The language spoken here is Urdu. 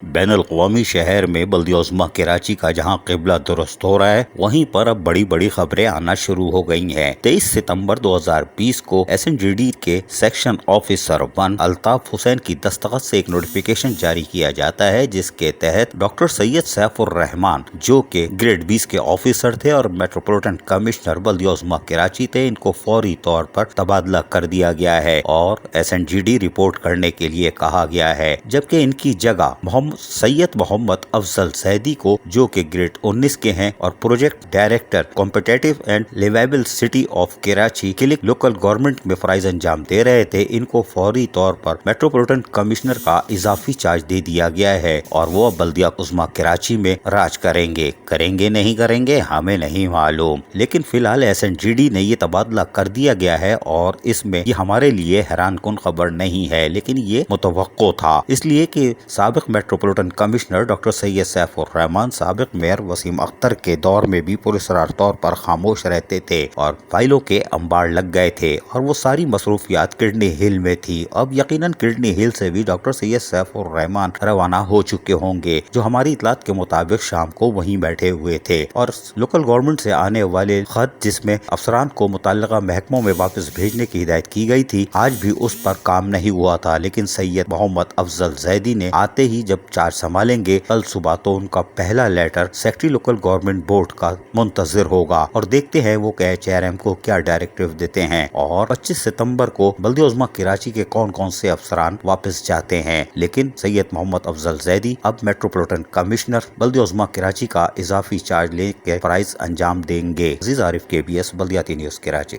بین الاقوامی شہر میں بلدیہ کراچی کا جہاں قبلہ درست ہو رہا ہے، وہیں پر اب بڑی بڑی خبریں آنا شروع ہو گئی ہیں۔ 23 ستمبر 2020 کو SNGD کے سیکشن آفیسر 1 الطاف حسین کی دستخط سے ایک نوٹیفیکیشن جاری کیا جاتا ہے، جس کے تحت ڈاکٹر سید سیف الرحمان، جو کہ گریڈ 20 کے آفیسر تھے اور میٹروپولیٹن کمشنر بلدیہ کراچی تھے، ان کو فوری طور پر تبادلہ کر دیا گیا ہے اور SNGD رپورٹ کرنے کے لیے کہا گیا ہے، جبکہ ان کی جگہ سید محمد افضل زیدی کو، جو کہ گریڈ 19 کے ہیں اور project director competitive and liveable city of Karachi CLICK local government میں فرائض انجام دے رہے تھے، ان کو فوری طور پر میٹروپولیٹن کمشنر کا اضافی چارج دے دیا گیا ہے اور وہ بلدیہ عظمی کراچی میں راج کریں گے نہیں کریں گے ہمیں نہیں معلوم، لیکن فی الحال SNGD نے یہ تبادلہ کر دیا گیا ہے اور اس میں یہ ہمارے لیے حیران کن خبر نہیں ہے، لیکن یہ متوقع تھا، اس لیے کہ سابق میٹروپولیٹن کمشنر ڈاکٹر سید سیف الرحمان سابق میئر وسیم اختر کے دور میں بھی پراسرار طور پر خاموش رہتے تھے اور فائلوں کے انبار لگ گئے تھے اور وہ ساری مصروفیات کڈنی ہل میں تھی۔ اب یقیناً کڈنی ہل سے بھی ڈاکٹر سید سیف الرحمان روانہ ہو چکے ہوں گے، جو ہماری اطلاعات کے مطابق شام کو وہیں بیٹھے ہوئے تھے، اور لوکل گورنمنٹ سے آنے والے خط جس میں افسران کو متعلقہ محکموں میں واپس بھیجنے کی ہدایت کی گئی تھی، آج بھی اس پر کام نہیں ہوا تھا، لیکن سید محمد افضل زیدی نے آتے ہی جب چارج سنبھالیں گے کل صبح تو ان کا پہلا letter secretary local government board کا منتظر ہوگا، اور دیکھتے ہیں وہ HRM کو کیا ڈائریکٹیو دیتے ہیں اور 25 ستمبر کو بلدیہ عظمی کراچی کے کون سے افسران واپس جاتے ہیں۔ لیکن سید محمد افضل زیدی اب میٹروپولیٹن کمشنر بلدیہ عظمی کراچی کا اضافی چارج لے کے فرائض انجام دیں گے۔ عزیز عارف KBS بلدیاتی نیوز کراچی۔